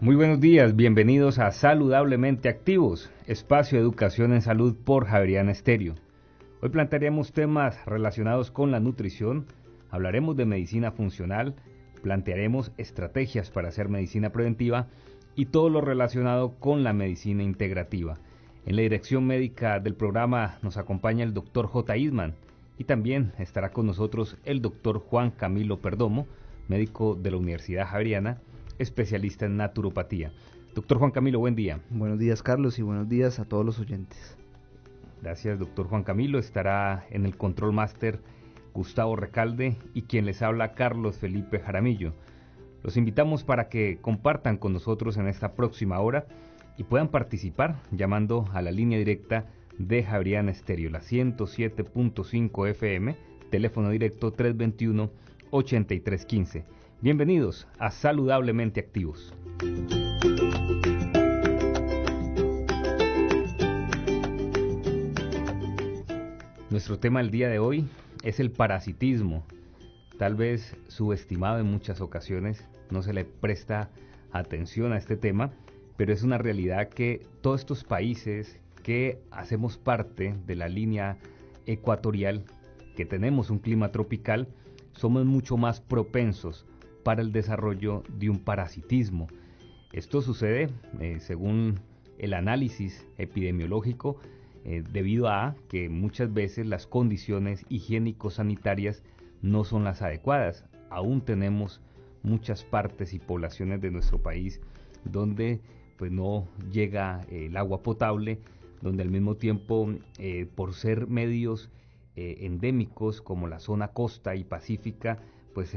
Muy buenos días, bienvenidos a Saludablemente Activos, espacio de educación en salud por Javeriana Estéreo. Hoy plantearemos temas relacionados con la nutrición, hablaremos de medicina funcional, plantearemos estrategias para hacer medicina preventiva y todo lo relacionado con la medicina integrativa. En la dirección médica del programa nos acompaña el doctor J. Isman y también estará con nosotros el doctor Juan Camilo Perdomo, médico de la Universidad Javeriana, especialista en naturopatía. Doctor Juan Camilo, buen día. Buenos días, Carlos, y buenos días a todos los oyentes. Gracias, doctor Juan Camilo. Estará en el Control Master Gustavo Recalde y quien les habla, Carlos Felipe Jaramillo. Los invitamos para que compartan con nosotros en esta próxima hora y puedan participar llamando a la línea directa de Javeriana Estéreo, la 107.5 FM, teléfono directo 321-8315. Bienvenidos a Saludablemente Activos. Nuestro tema del día de hoy es el parasitismo. Tal vez subestimado en muchas ocasiones, no se le presta atención a este tema, pero es una realidad que todos estos países que hacemos parte de la línea ecuatorial, que tenemos un clima tropical, somos mucho más propensos para el desarrollo de un parasitismo. Esto sucede, según el análisis epidemiológico, debido a que muchas veces las condiciones higiénico-sanitarias no son las adecuadas. Aún tenemos muchas partes y poblaciones de nuestro país donde pues no llega el agua potable, donde al mismo tiempo por ser medios endémicos como la zona costa y pacífica, pues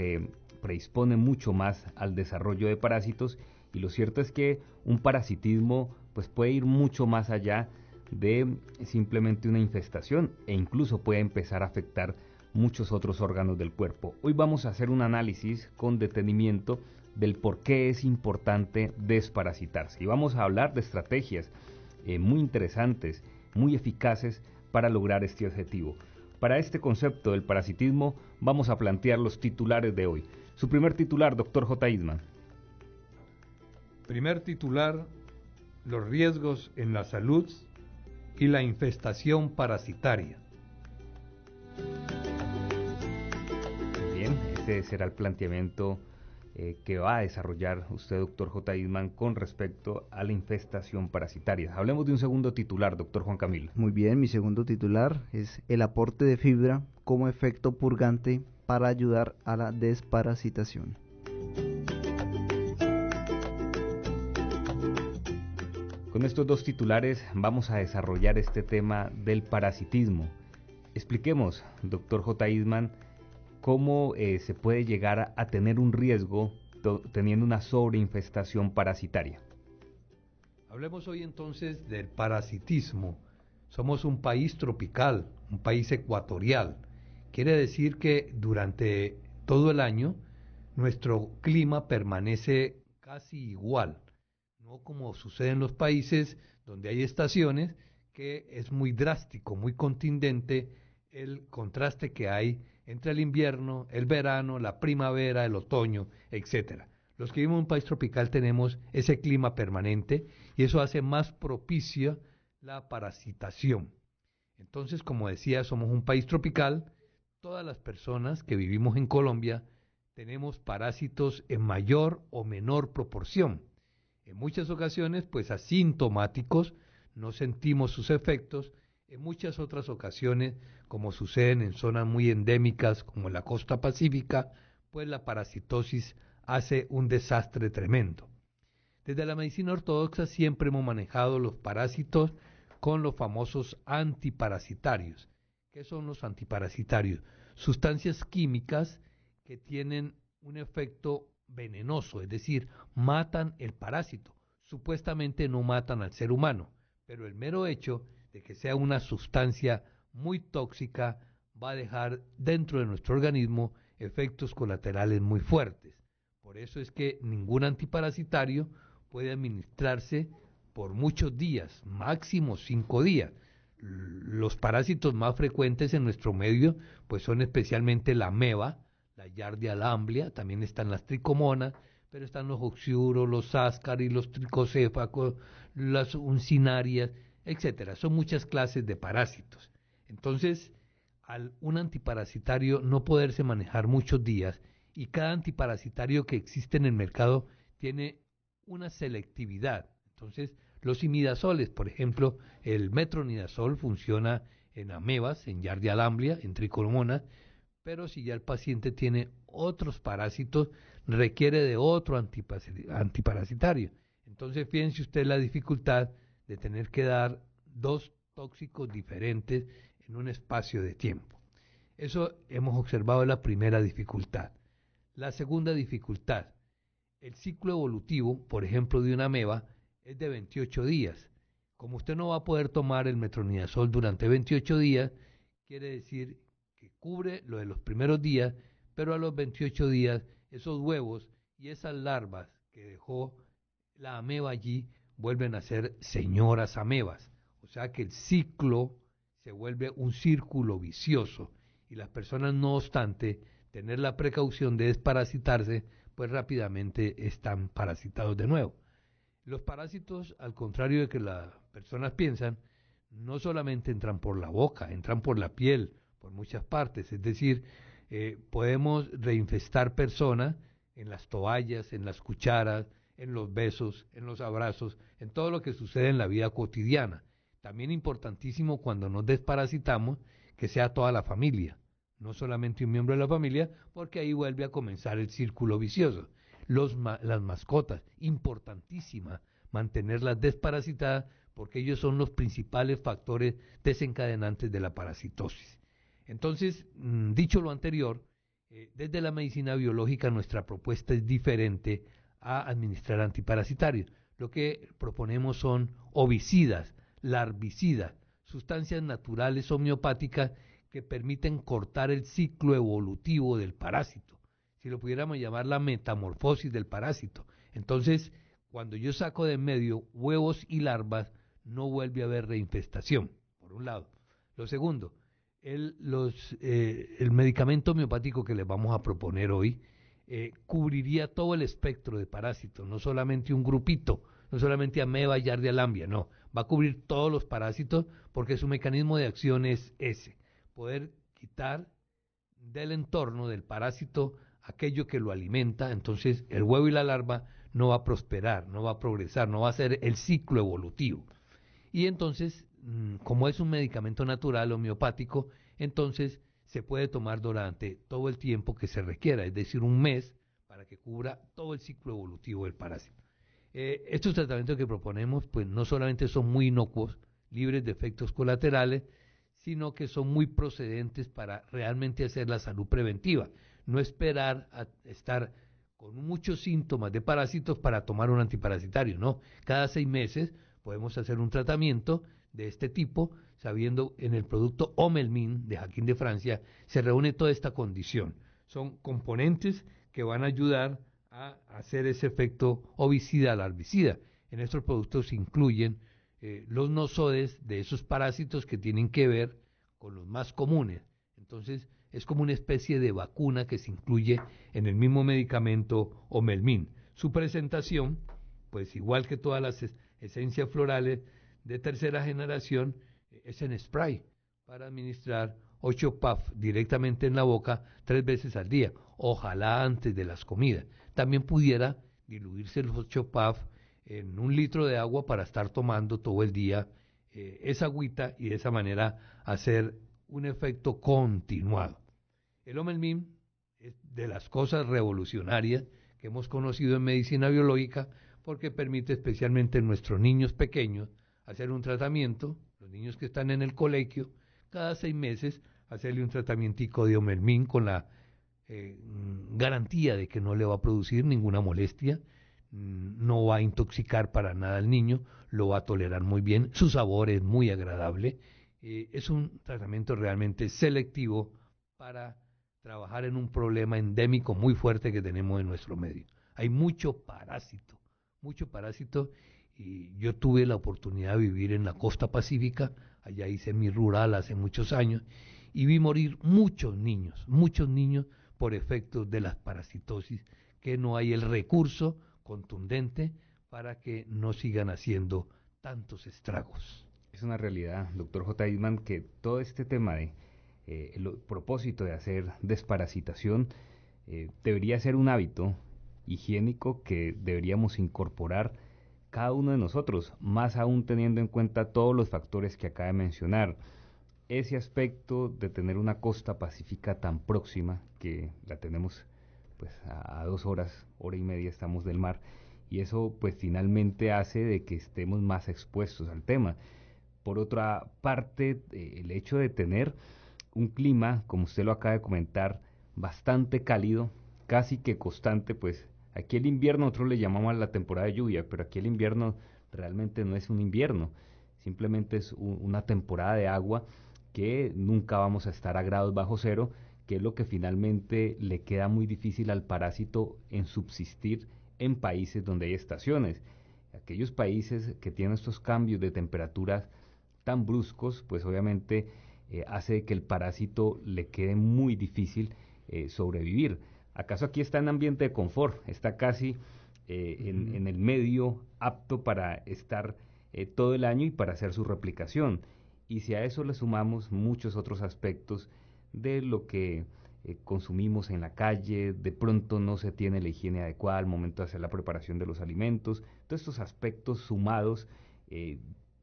predispone mucho más al desarrollo de parásitos, y lo cierto es que un parasitismo pues puede ir mucho más allá de simplemente una infestación e incluso puede empezar a afectar muchos otros órganos del cuerpo. Hoy vamos a hacer un análisis con detenimiento del por qué es importante desparasitarse y vamos a hablar de estrategias muy interesantes, muy eficaces para lograr este objetivo. Para este concepto del parasitismo vamos a plantear los titulares de hoy. Su primer titular, doctor J. Isman. Primer titular, los riesgos en la salud y la infestación parasitaria. Bien, este será el planteamiento que va a desarrollar usted, doctor J. Isman, con respecto a la infestación parasitaria. Hablemos de un segundo titular, doctor Juan Camilo. Muy bien, mi segundo titular es el aporte de fibra como efecto purgante para ayudar a la desparasitación. Con estos dos titulares vamos a desarrollar este tema del parasitismo. Expliquemos, doctor J. Isman, cómo se puede llegar a tener un riesgo teniendo una sobreinfestación parasitaria. Hablemos hoy entonces del parasitismo. Somos un país tropical, un país ecuatorial. Quiere decir que durante todo el año nuestro clima permanece casi igual, no como sucede en los países donde hay estaciones, que es muy drástico, muy contundente el contraste que hay entre el invierno, el verano, la primavera, el otoño, etcétera. Los que vivimos en un país tropical tenemos ese clima permanente y eso hace más propicia la parasitación. Entonces, como decía, somos un país tropical. Todas las personas que vivimos en Colombia tenemos parásitos en mayor o menor proporción. En muchas ocasiones, pues asintomáticos, no sentimos sus efectos. En muchas otras ocasiones, como suceden en zonas muy endémicas como la costa pacífica, pues la parasitosis hace un desastre tremendo. Desde la medicina ortodoxa siempre hemos manejado los parásitos con los famosos antiparasitarios. ¿Qué son los antiparasitarios? Sustancias químicas que tienen un efecto venenoso, es decir, matan el parásito. Supuestamente no matan al ser humano, pero el mero hecho de que sea una sustancia muy tóxica va a dejar dentro de nuestro organismo efectos colaterales muy fuertes. Por eso es que ningún antiparasitario puede administrarse por muchos días, máximo 5 días. Los parásitos más frecuentes en nuestro medio pues son especialmente la ameba, la Yardia lamblia, también están las tricomonas, pero están los oxiuros, los ascaris, los tricocéfacos, las uncinarias, etcétera. Son muchas clases de parásitos. Entonces, al un antiparasitario no poderse manejar muchos días, y cada antiparasitario que existe en el mercado tiene una selectividad. Entonces, los imidazoles, por ejemplo, el metronidazol funciona en amebas, en Giardia lamblia, en tricomonas, pero si ya el paciente tiene otros parásitos, requiere de otro antiparasitario. Entonces, fíjense usted la dificultad de tener que dar dos tóxicos diferentes en un espacio de tiempo. Eso hemos observado la primera dificultad. La segunda dificultad, el ciclo evolutivo, por ejemplo, de una ameba, es de 28 días. Como usted no va a poder tomar el metronidazol durante 28 días, quiere decir que cubre lo de los primeros días, pero a los 28 días esos huevos y esas larvas que dejó la ameba allí vuelven a ser señoras amebas. O sea que el ciclo se vuelve un círculo vicioso y las personas, no obstante tener la precaución de desparasitarse, pues rápidamente están parasitados de nuevo. Los parásitos, al contrario de que las personas piensan, no solamente entran por la boca, entran por la piel, por muchas partes. Es decir, podemos reinfestar personas en las toallas, en las cucharas, en los besos, en los abrazos, en todo lo que sucede en la vida cotidiana. También importantísimo cuando nos desparasitamos que sea toda la familia, no solamente un miembro de la familia, porque ahí vuelve a comenzar el círculo vicioso. Las mascotas, importantísima mantenerlas desparasitadas, porque ellos son los principales factores desencadenantes de la parasitosis. Entonces, dicho lo anterior, desde la medicina biológica nuestra propuesta es diferente a administrar antiparasitarios. Lo que proponemos son ovicidas, larvicidas, sustancias naturales homeopáticas que permiten cortar el ciclo evolutivo del parásito, si lo pudiéramos llamar la metamorfosis del parásito. Entonces, cuando yo saco de en medio huevos y larvas, no vuelve a haber reinfestación, por un lado. Lo segundo, el medicamento homeopático que les vamos a proponer hoy cubriría todo el espectro de parásitos, no solamente un grupito, no solamente ameba, Giardia lamblia, no, va a cubrir todos los parásitos porque su mecanismo de acción es ese, poder quitar del entorno del parásito aquello que lo alimenta. Entonces el huevo y la larva no va a prosperar, no va a progresar, no va a ser el ciclo evolutivo. Y entonces, como es un medicamento natural homeopático, entonces se puede tomar durante todo el tiempo que se requiera, es decir, un mes, para que cubra todo el ciclo evolutivo del parásito. Estos tratamientos que proponemos, pues no solamente son muy inocuos, libres de efectos colaterales, sino que son muy procedentes para realmente hacer la salud preventiva. No esperar a estar con muchos síntomas de parásitos para tomar un antiparasitario, no. Cada 6 meses podemos hacer un tratamiento de este tipo, sabiendo en el producto Homelmin de Jaquín de Francia se reúne toda esta condición. Son componentes que van a ayudar a hacer ese efecto ovicida, larvicida. En estos productos se incluyen los nosodes de esos parásitos que tienen que ver con los más comunes. Entonces es como una especie de vacuna que se incluye en el mismo medicamento Homelmin. Su presentación, pues igual que todas las esencias florales de tercera generación, es en spray para administrar 8 puffs directamente en la boca 3 veces al día, ojalá antes de las comidas. También pudiera diluirse los 8 puffs en 1 litro de agua para estar tomando todo el día esa agüita y de esa manera hacer un efecto continuado. El Homelmin es de las cosas revolucionarias que hemos conocido en medicina biológica porque permite especialmente en nuestros niños pequeños hacer un tratamiento, los niños que están en el colegio, cada 6 meses hacerle un tratamientico de Homelmin con la garantía de que no le va a producir ninguna molestia, no va a intoxicar para nada al niño, lo va a tolerar muy bien, su sabor es muy agradable, es un tratamiento realmente selectivo para trabajar en un problema endémico muy fuerte que tenemos en nuestro medio. Hay mucho parásito, y yo tuve la oportunidad de vivir en la costa pacífica, allá hice mi rural hace muchos años, y vi morir muchos niños por efectos de la parasitosis qué no hay el recurso contundente para que no sigan haciendo tantos estragos? Es una realidad, doctor J. Eastman, que todo este tema de el propósito de hacer desparasitación debería ser un hábito higiénico que deberíamos incorporar cada uno de nosotros, más aún teniendo en cuenta todos los factores que acaba de mencionar. Ese aspecto de tener una costa pacífica tan próxima, que la tenemos pues a 2 horas, hora y media estamos del mar, y eso pues finalmente hace de que estemos más expuestos al tema. Por otra parte, el hecho de tener un clima, como usted lo acaba de comentar, bastante cálido, casi que constante, pues aquí el invierno nosotros le llamamos a la temporada de lluvia, pero aquí el invierno realmente no es un invierno, simplemente es una temporada de agua que nunca vamos a estar a grados bajo cero, que es lo que finalmente le queda muy difícil al parásito en subsistir en países donde hay estaciones. Aquellos países que tienen estos cambios de temperaturas tan bruscos, pues obviamente hace que el parásito le quede muy difícil sobrevivir. ¿Acaso aquí está en ambiente de confort? Está casi en el medio apto para estar todo el año y para hacer su replicación. Y si a eso le sumamos muchos otros aspectos de lo que consumimos en la calle, de pronto no se tiene la higiene adecuada al momento de hacer la preparación de los alimentos, todos estos aspectos sumados,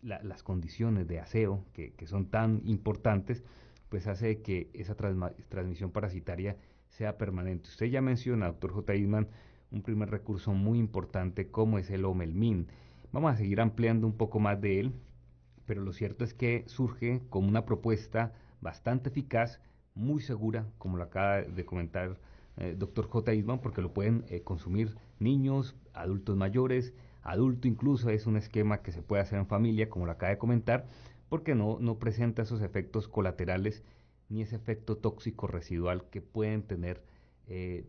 las condiciones de aseo que son tan importantes, pues hace que esa transmisión parasitaria sea permanente. Usted ya menciona, doctor J. Eastman, un primer recurso muy importante como es el Omelmin. Vamos a seguir ampliando un poco más de él, pero lo cierto es que surge como una propuesta bastante eficaz, muy segura, como lo acaba de comentar doctor J. Eastman, porque lo pueden consumir niños, adultos mayores, adulto incluso, es un esquema que se puede hacer en familia, como lo acaba de comentar, porque no presenta esos efectos colaterales ni ese efecto tóxico residual que pueden tener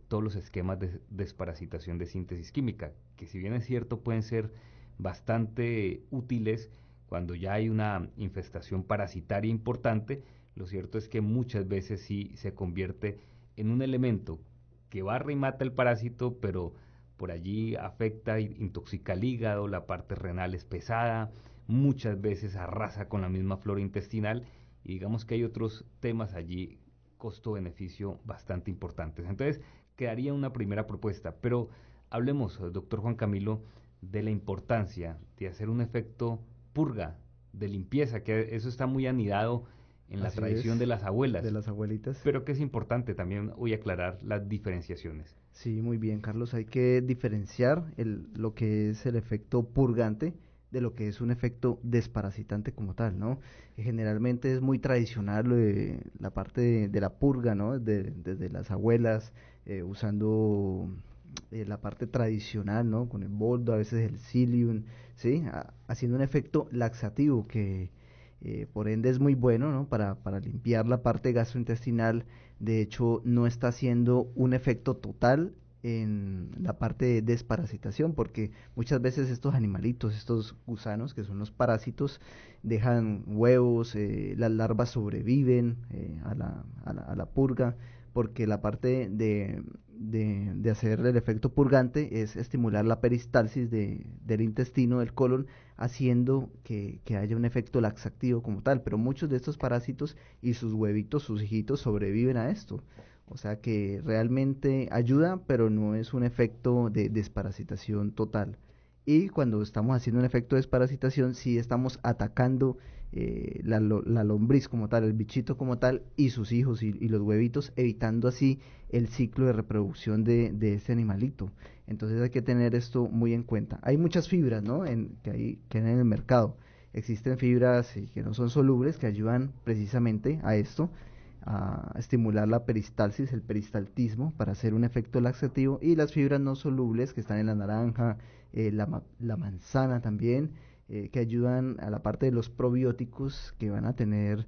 todos los esquemas de desparasitación de síntesis química, que si bien es cierto pueden ser bastante útiles cuando ya hay una infestación parasitaria importante, lo cierto es que muchas veces sí se convierte en un elemento que barra y mata el parásito, pero por allí afecta e intoxica el hígado, la parte renal es pesada, muchas veces arrasa con la misma flora intestinal y digamos que hay otros temas allí, costo-beneficio bastante importantes. Entonces, quedaría una primera propuesta, pero hablemos, doctor Juan Camilo, de la importancia de hacer un efecto purga, de limpieza, que eso está muy anidado en la tradición de las abuelas. De las abuelitas. Pero que es importante también hoy aclarar las diferenciaciones. Sí, muy bien, Carlos. Hay que diferenciar lo que es el efecto purgante de lo que es un efecto desparasitante como tal, ¿no? Generalmente es muy tradicional la parte de la purga, ¿no? Desde las abuelas, usando la parte tradicional, ¿no? Con el boldo, a veces el psyllium, ¿sí? Haciendo un efecto laxativo que por ende es muy bueno, ¿no? Para limpiar la parte gastrointestinal. De hecho, no está haciendo un efecto total en la parte de desparasitación, porque muchas veces estos animalitos, estos gusanos, que son los parásitos, dejan huevos, las larvas sobreviven a la purga, porque la parte de hacer el efecto purgante es estimular la peristalsis del intestino, del colon, haciendo que haya un efecto laxativo como tal, pero muchos de estos parásitos y sus huevitos, sus hijitos, sobreviven a esto. O sea que realmente ayuda, pero no es un efecto de desparasitación total. Y cuando estamos haciendo un efecto de desparasitación, sí estamos atacando la lombriz como tal, el bichito como tal, y sus hijos y los huevitos, evitando así el ciclo de reproducción de este animalito. Entonces hay que tener esto muy en cuenta. Hay muchas fibras, ¿no? Que hay en el mercado. Existen fibras que no son solubles, que ayudan precisamente a esto, a estimular la peristalsis, el peristaltismo, para hacer un efecto laxativo, y las fibras no solubles que están en la naranja, la manzana también, que ayudan a la parte de los probióticos, que van a tener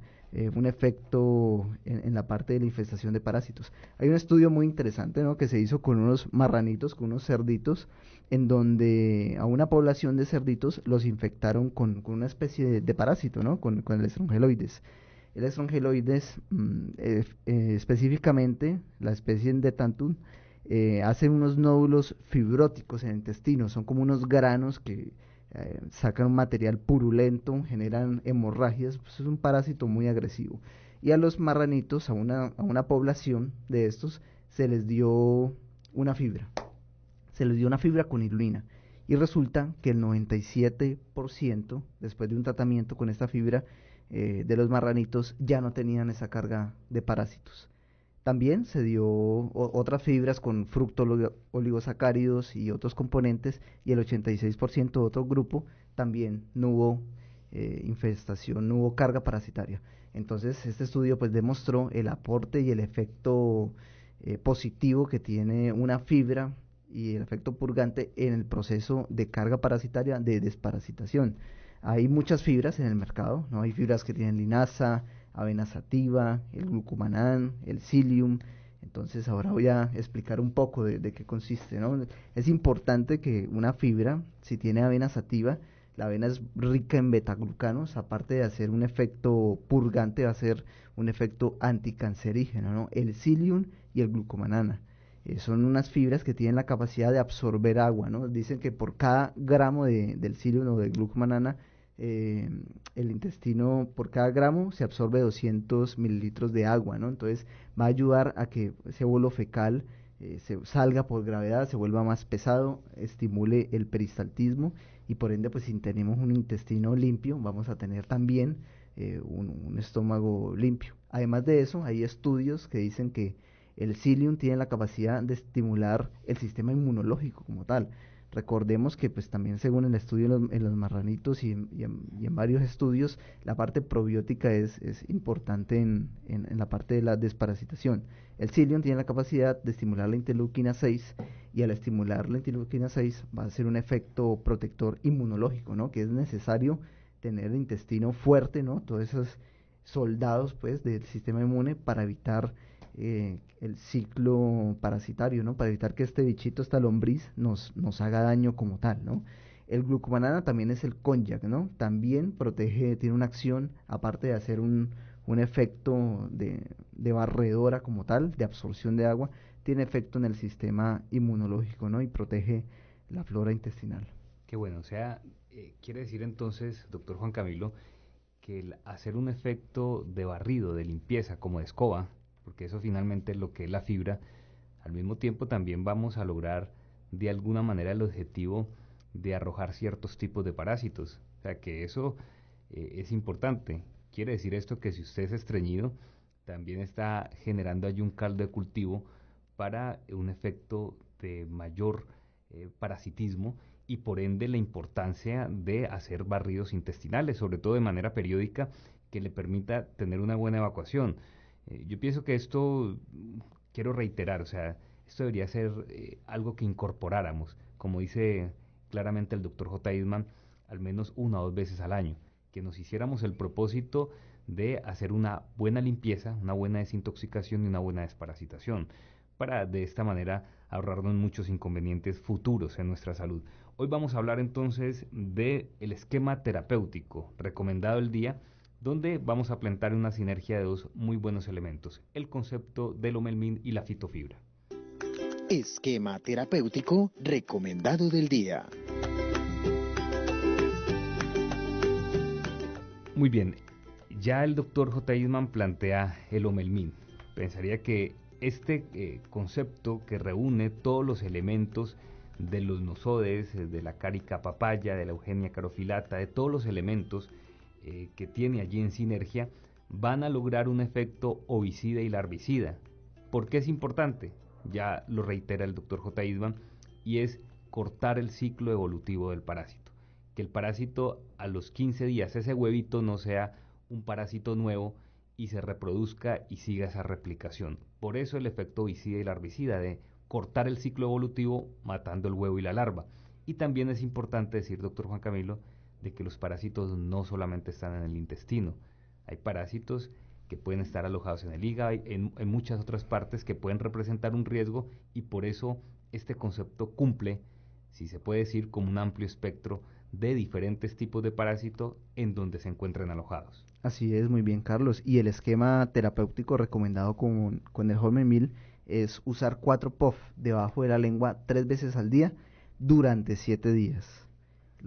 un efecto en la parte de la infestación de parásitos. Hay un estudio muy interesante, ¿no? Que se hizo con unos marranitos, con unos cerditos, en donde a una población de cerditos los infectaron con una especie de parásito, ¿no? Con el Strongyloides. El Strongyloides, específicamente la especie de Tantum, hacen unos nódulos fibróticos en el intestino, son como unos granos que sacan un material purulento, generan hemorragias, pues es un parásito muy agresivo. Y a los marranitos, a una población de estos, se les dio una fibra, se les dio una fibra con inulina. Y resulta que el 97%, después de un tratamiento con esta fibra, de los marranitos ya no tenían esa carga de parásitos. También se dio otras fibras con fructooligosacáridos y otros componentes, y el 86% de otro grupo también no hubo infestación, no hubo carga parasitaria. Entonces, este estudio pues demostró el aporte y el efecto positivo que tiene una fibra y el efecto purgante en el proceso de carga parasitaria, de desparasitación. Hay muchas fibras en el mercado, ¿no? Hay fibras que tienen linaza, avena sativa, el glucomanán, el psyllium. Entonces ahora voy a explicar un poco de qué consiste, ¿no? Es importante que una fibra, si tiene avena sativa, la avena es rica en betaglucanos, aparte de hacer un efecto purgante, va a hacer un efecto anticancerígeno, ¿no? El psyllium y el glucomanana. Son unas fibras que tienen la capacidad de absorber agua, ¿no? Dicen que por cada gramo del psyllium o del glucomanana, el intestino, por cada gramo se absorbe 200 mililitros de agua, ¿no? Entonces va a ayudar a que ese bolo fecal se salga por gravedad, se vuelva más pesado, estimule el peristaltismo, y por ende, pues si tenemos un intestino limpio, vamos a tener también un estómago limpio. Además de eso, hay estudios que dicen que el psyllium tiene la capacidad de estimular el sistema inmunológico como tal. Recordemos que pues también según el estudio en los marranitos y en varios estudios, la parte probiótica es importante en la parte de la desparasitación. El psyllium tiene la capacidad de estimular la interleuquina 6, y al estimular la interleuquina 6 va a hacer un efecto protector inmunológico, ¿no? Que es necesario tener el intestino fuerte, ¿no? Todos esos soldados pues del sistema inmune para evitar el ciclo parasitario, ¿no? Para evitar que este bichito, esta lombriz, nos haga daño como tal, ¿no? El glucomanana también es el cognac, ¿no? También protege, tiene una acción, aparte de hacer un efecto de barredora como tal, de absorción de agua, tiene efecto en el sistema inmunológico, ¿no? Y protege la flora intestinal. Qué bueno, o sea, quiere decir entonces, doctor Juan Camilo, que el hacer un efecto de barrido, de limpieza, como de escoba, porque eso finalmente es lo que es la fibra, al mismo tiempo también vamos a lograr de alguna manera el objetivo de arrojar ciertos tipos de parásitos. O sea que eso es importante. Quiere decir esto que si usted es estreñido, también está generando allí un caldo de cultivo para un efecto de mayor parasitismo, y por ende la importancia de hacer barridos intestinales, sobre todo de manera periódica, que le permita tener una buena evacuación. Yo pienso que esto, quiero reiterar, o sea, esto debería ser algo que incorporáramos, como dice claramente el doctor J. Eastman, al menos 1 o 2 veces al año, que nos hiciéramos el propósito de hacer una buena limpieza, una buena desintoxicación y una buena desparasitación, para de esta manera ahorrarnos muchos inconvenientes futuros en nuestra salud. Hoy vamos a hablar entonces del esquema terapéutico recomendado el día, donde vamos a plantear una sinergia de 2 muy buenos elementos, el concepto del Lomelmin y la fitofibra. Esquema terapéutico recomendado del día. Muy bien, ya el doctor J. Eastman plantea el Lomelmin. Pensaría que este concepto que reúne todos los elementos de los nosodes, de la Carica papaya, de la Eugenia carophyllata, de todos los elementos que tiene allí en sinergia, van a lograr un efecto ovicida y larvicida. ¿Por qué es importante? Ya lo reitera el doctor J. Eastman, y es cortar el ciclo evolutivo del parásito. Que el parásito a los 15 días, ese huevito no sea un parásito nuevo y se reproduzca y siga esa replicación. Por eso el efecto ovicida y larvicida, de cortar el ciclo evolutivo matando el huevo y la larva. Y también es importante decir, doctor Juan Camilo, de que los parásitos no solamente están en el intestino. Hay parásitos que pueden estar alojados en el hígado, en muchas otras partes que pueden representar un riesgo, y por eso este concepto cumple, si se puede decir, como un amplio espectro de diferentes tipos de parásitos en donde se encuentran alojados. Así es, muy bien, Carlos. Y el esquema terapéutico recomendado con el Lomelmin es usar 4 puff debajo de la lengua 3 veces al día durante 7 días.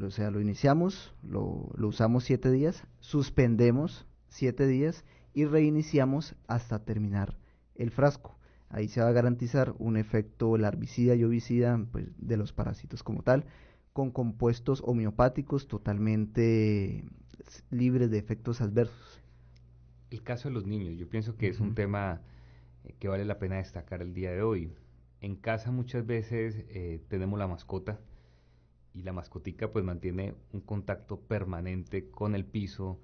O sea, lo iniciamos, lo usamos 7 días, suspendemos 7 días y reiniciamos hasta terminar el frasco. Ahí se va a garantizar un efecto larvicida y ovicida, pues, de los parásitos como tal, con compuestos homeopáticos totalmente libres de efectos adversos. El caso de los niños, yo pienso que es un tema que vale la pena destacar el día de hoy. En casa muchas veces tenemos la mascota y la mascotica pues mantiene un contacto permanente con el piso,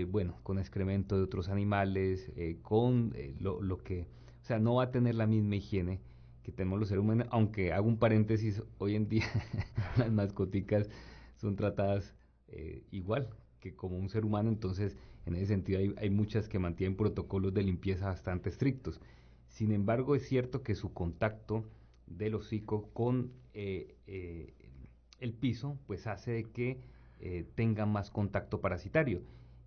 bueno, con excremento de otros animales, con lo que, o sea, no va a tener la misma higiene que tenemos los seres humanos, aunque hago un paréntesis, hoy en día las mascoticas son tratadas igual que como un ser humano, entonces en ese sentido hay muchas que mantienen protocolos de limpieza bastante estrictos. Sin embargo, es cierto que su contacto del hocico con el piso pues hace de que tengan más contacto parasitario.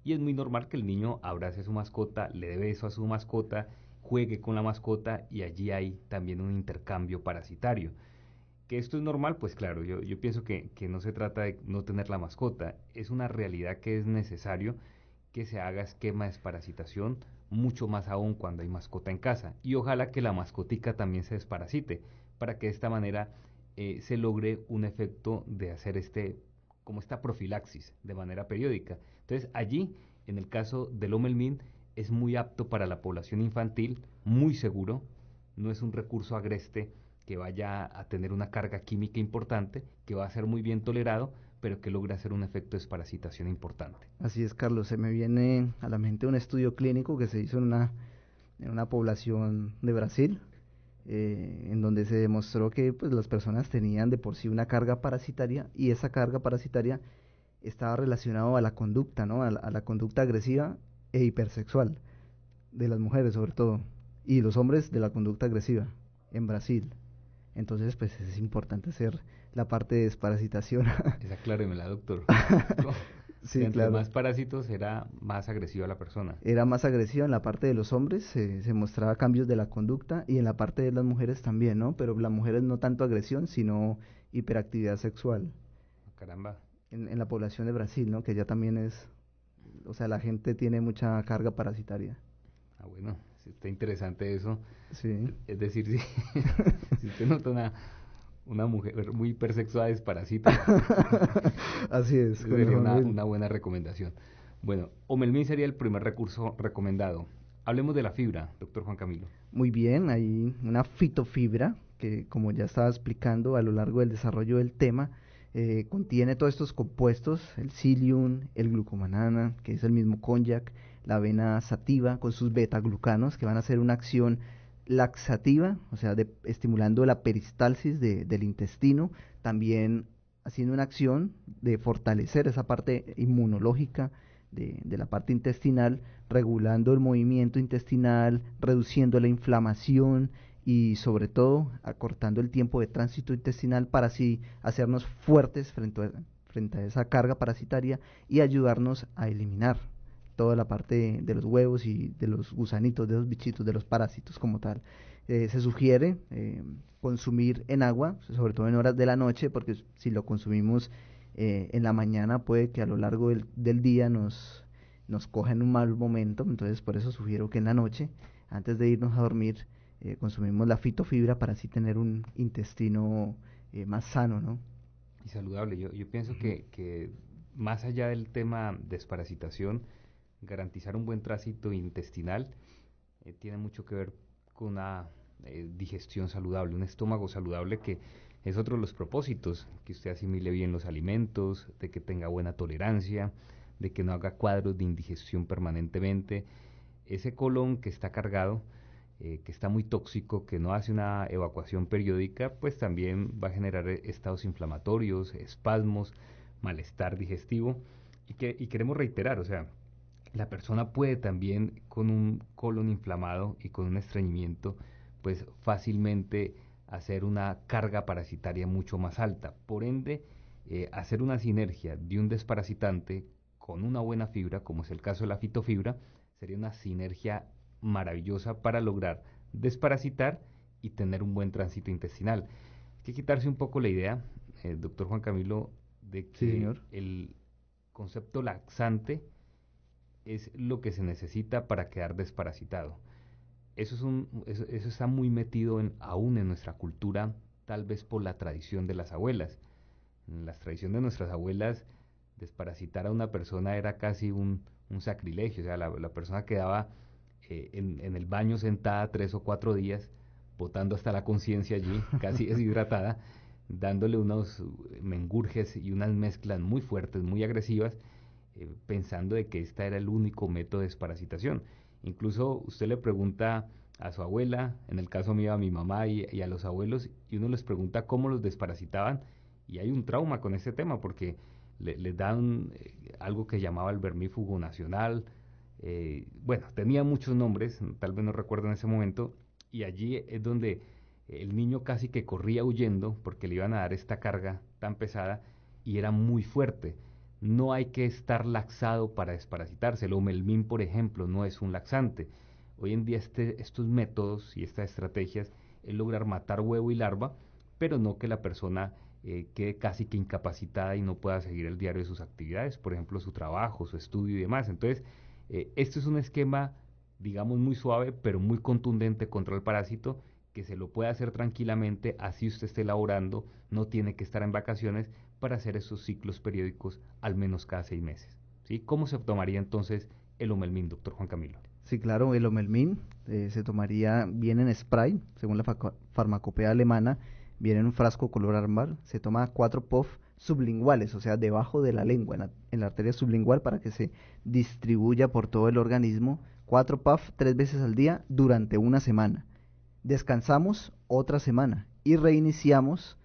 Y es muy normal que el niño abrace a su mascota, le dé beso a su mascota, juegue con la mascota y allí hay también un intercambio parasitario. Que esto es normal, pues claro, yo pienso que no se trata de no tener la mascota, es una realidad que es necesario que se haga esquema de desparasitación, mucho más aún cuando hay mascota en casa. Y ojalá que la mascotica también se desparasite, para que de esta manera se logre un efecto de hacer como esta profilaxis de manera periódica. Entonces allí, en el caso del Homelmin, es muy apto para la población infantil, muy seguro, no es un recurso agreste que vaya a tener una carga química importante, que va a ser muy bien tolerado, pero que logra hacer un efecto de desparasitación importante. Así es, Carlos, se me viene a la mente un estudio clínico que se hizo en una población de Brasil, en donde se demostró que pues, las personas tenían de por sí una carga parasitaria y esa carga parasitaria estaba relacionada a la conducta, ¿no? A la conducta agresiva e hipersexual de las mujeres sobre todo, y los hombres de la conducta agresiva en Brasil. Entonces, pues es importante hacer la parte de desparasitación. Esa acláremela, doctor. Sí, Entre claro. más parásitos era más agresiva la persona. Era más agresiva en la parte de los hombres, se mostraba cambios de la conducta y en la parte de las mujeres también, ¿no? Pero las mujeres no tanto agresión, sino hiperactividad sexual. Caramba. En la población de Brasil, ¿no? Que ya también es, o sea, la gente tiene mucha carga parasitaria. Ah, bueno, sí, está interesante eso. Sí. Es decir, si, si usted nota una mujer muy hipersexual desparasita, Así es. sería una buena recomendación. Bueno, Omelmin sería el primer recurso recomendado. Hablemos de la fibra, doctor Juan Camilo. Muy bien, hay una fitofibra que, como ya estaba explicando a lo largo del desarrollo del tema, contiene todos estos compuestos, el psyllium, el glucomanana, que es el mismo cognac, la avena sativa con sus beta-glucanos, que van a hacer una acción laxativa, o sea, estimulando la peristalsis del intestino, también haciendo una acción de fortalecer esa parte inmunológica de la parte intestinal, regulando el movimiento intestinal, reduciendo la inflamación y sobre todo acortando el tiempo de tránsito intestinal para así hacernos fuertes frente a esa carga parasitaria y ayudarnos a eliminar toda la parte de los huevos y de los gusanitos, de los bichitos, de los parásitos como tal. Se sugiere consumir en agua, sobre todo en horas de la noche, porque si lo consumimos en la mañana puede que a lo largo del día nos coja en un mal momento, entonces por eso sugiero que en la noche, antes de irnos a dormir, consumimos la fitofibra para así tener un intestino más sano, ¿no? Y saludable. Yo pienso que más allá del tema de desparasitación, garantizar un buen tránsito intestinal tiene mucho que ver con una digestión saludable, un estómago saludable que es otro de los propósitos, que usted asimile bien los alimentos, de que tenga buena tolerancia, de que no haga cuadros de indigestión permanentemente. Ese colon que está cargado, que está muy tóxico, que no hace una evacuación periódica, pues también va a generar estados inflamatorios, espasmos, malestar digestivo, y queremos reiterar, o sea, la persona puede también con un colon inflamado y con un estreñimiento, pues fácilmente hacer una carga parasitaria mucho más alta. Por ende, hacer una sinergia de un desparasitante con una buena fibra, como es el caso de la fitofibra, sería una sinergia maravillosa para lograr desparasitar y tener un buen tránsito intestinal. Hay que quitarse un poco la idea, doctor Juan Camilo, de que Sí, señor. el concepto laxante es lo que se necesita para quedar desparasitado. Eso está muy metido aún en nuestra cultura, tal vez por la tradición de las abuelas. En la tradición de nuestras abuelas, desparasitar a una persona era casi un sacrilegio. O sea, la persona quedaba en el baño sentada 3 o 4 días, botando hasta la conciencia allí, casi deshidratada, dándole unos mengurjes y unas mezclas muy fuertes, muy agresivas, pensando de que este era el único método de desparasitación. Incluso usted le pregunta a su abuela, en el caso mío a mi mamá y a los abuelos, y uno les pregunta cómo los desparasitaban, y hay un trauma con este tema, porque les dan algo que llamaba el vermífugo nacional, bueno, tenía muchos nombres, tal vez no recuerdo en ese momento, y allí es donde el niño casi que corría huyendo, porque le iban a dar esta carga tan pesada, y era muy fuerte. No hay que estar laxado para desparasitarse. El Omelmin, por ejemplo, no es un laxante. Hoy en día estos métodos y estas estrategias es lograr matar huevo y larva, pero no que la persona quede casi que incapacitada y no pueda seguir el diario de sus actividades, por ejemplo, su trabajo, su estudio y demás. Entonces, esto es un esquema, digamos, muy suave, pero muy contundente contra el parásito, que se lo puede hacer tranquilamente, así usted esté laborando, no tiene que estar en vacaciones para hacer esos ciclos periódicos al menos cada 6 meses. ¿Sí? ¿Cómo se tomaría entonces el Omelmin, doctor Juan Camilo? Sí, claro, el Omelmin se tomaría bien en spray, según la farmacopea alemana, viene en un frasco color ámbar, se toma 4 puff sublinguales, o sea, debajo de la lengua, en la arteria sublingual, para que se distribuya por todo el organismo. 4 puff 3 veces al día durante una semana. Descansamos otra semana y reiniciamos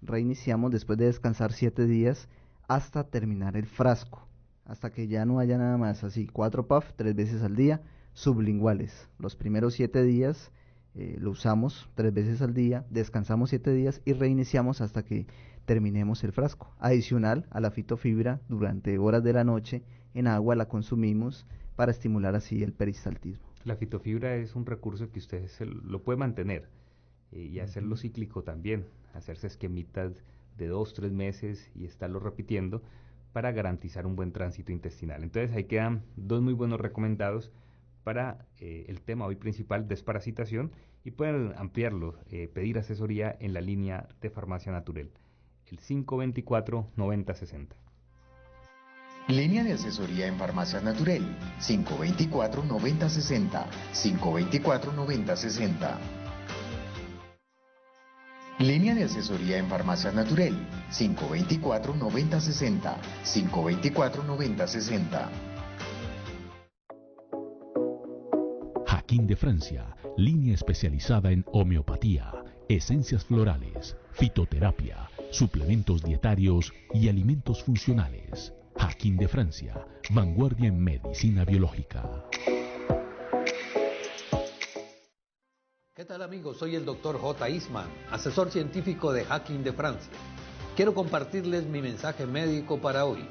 después de descansar 7 días hasta terminar el frasco, hasta que ya no haya nada más. Así, 4 puff 3 veces al día, sublinguales. Los primeros 7 días lo usamos 3 veces al día, descansamos 7 días y reiniciamos hasta que terminemos el frasco. Adicional a la fitofibra, durante horas de la noche en agua la consumimos para estimular así el peristaltismo. La fitofibra es un recurso que usted lo puede mantener y hacerlo cíclico también, hacerse esquemitas de 2-3 meses y estarlo repitiendo para garantizar un buen tránsito intestinal. Entonces ahí quedan 2 muy buenos recomendados para el tema hoy principal, desparasitación, y pueden ampliarlo, pedir asesoría en la línea de Farmacia Natural, el 524-9060. Línea de asesoría en Farmacias Natural, 524-9060, 524-9060. Línea de asesoría en Farmacias Natural, 524-9060, 524-9060. Jaquín de Francia, línea especializada en homeopatía, esencias florales, fitoterapia, suplementos dietarios y alimentos funcionales. Jaquín de Francia, vanguardia en medicina biológica. ¿Qué tal amigos? Soy el Dr. J. Eastman, asesor científico de Jaquín de Francia. Quiero compartirles mi mensaje médico para hoy.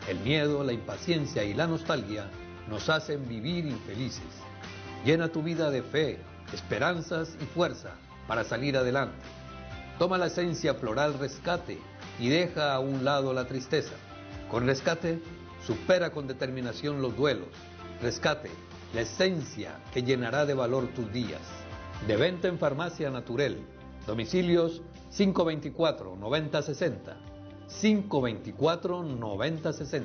El miedo, la impaciencia y la nostalgia nos hacen vivir infelices. Llena tu vida de fe, esperanzas y fuerza para salir adelante. Toma la esencia floral Rescate y deja a un lado la tristeza. Con Rescate, supera con determinación los duelos. Rescate, la esencia que llenará de valor tus días. De venta en Farmacia Natural. Domicilios 524-9060. 524-9060.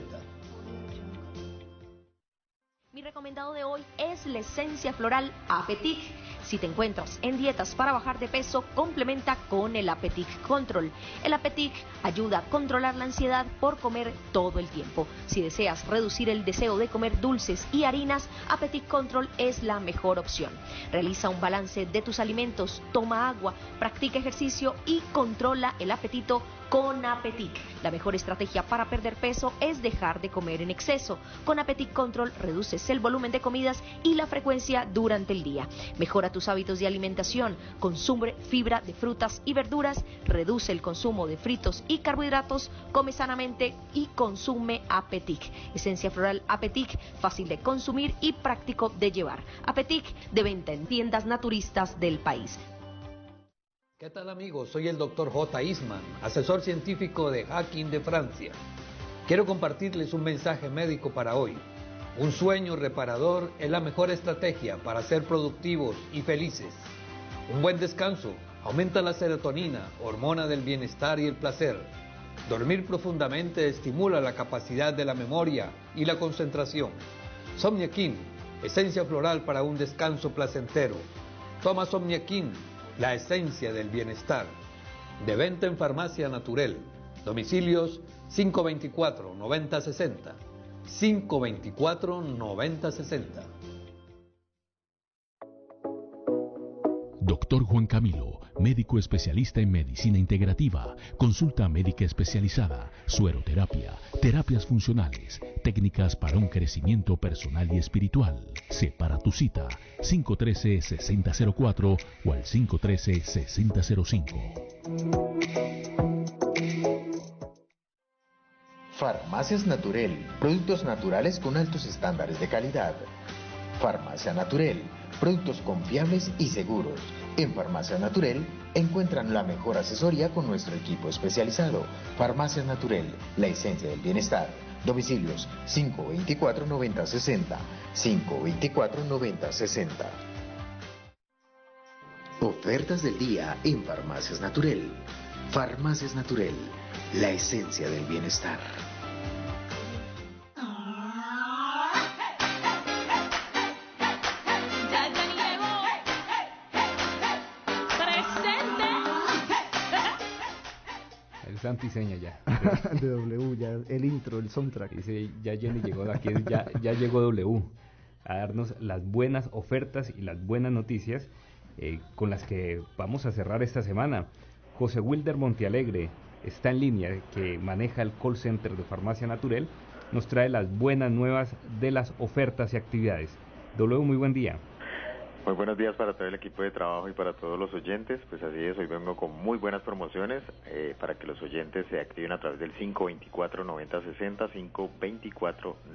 Mi recomendado de hoy es la esencia floral Apetic. Si te encuentras en dietas para bajar de peso, complementa con el Apetic Control. El Apetic ayuda a controlar la ansiedad por comer todo el tiempo. Si deseas reducir el deseo de comer dulces y harinas, Apetic Control es la mejor opción. Realiza un balance de tus alimentos, toma agua, practica ejercicio y controla el apetito Con Apetic, la mejor estrategia para perder peso es dejar de comer en exceso. Con Apetic Control reduces el volumen de comidas y la frecuencia durante el día. Mejora tus hábitos de alimentación, consume fibra de frutas y verduras, reduce el consumo de fritos y carbohidratos, come sanamente y consume Apetic. Esencia floral Apetic, fácil de consumir y práctico de llevar. Apetic, de venta en tiendas naturistas del país. ¿Qué tal amigos? Soy el Dr. J. Isman, asesor científico de Hacking de Francia. Quiero compartirles un mensaje médico para hoy. Un sueño reparador es la mejor estrategia para ser productivos y felices. Un buen descanso aumenta la serotonina, hormona del bienestar y el placer. Dormir profundamente estimula la capacidad de la memoria y la concentración. Somniaquin, esencia floral para un descanso placentero. Toma Somniaquin, la esencia del bienestar. De venta en Farmacia Naturel. Domicilios 524-9060. 524-9060. Doctor Juan Camilo, médico especialista en medicina integrativa, consulta médica especializada, sueroterapia, terapias funcionales, técnicas para un crecimiento personal y espiritual. Separa tu cita, 513-6004 o al 513-6005. Farmacias Naturel, productos naturales con altos estándares de calidad. Farmacia Naturel, productos confiables y seguros. En Farmacia Naturel encuentran la mejor asesoría con nuestro equipo especializado. Farmacia Naturel, la esencia del bienestar. Domicilios 524-9060, 524-9060. Ofertas del día en Farmacias Naturel. Farmacias Naturel, la esencia del bienestar. Santiseña ya. De W, ya el intro, el soundtrack. Dice, ya Jenny llegó de aquí, ya llegó W a darnos las buenas ofertas y las buenas noticias con las que vamos a cerrar esta semana. José Wilder Montealegre está en línea, que maneja el call center de Farmacia Naturel, nos trae las buenas nuevas de las ofertas y actividades. W, muy buen día. Muy buenos días para todo el equipo de trabajo y para todos los oyentes. Pues así es, hoy vengo con muy buenas promociones para que los oyentes se activen a través del 524-9060,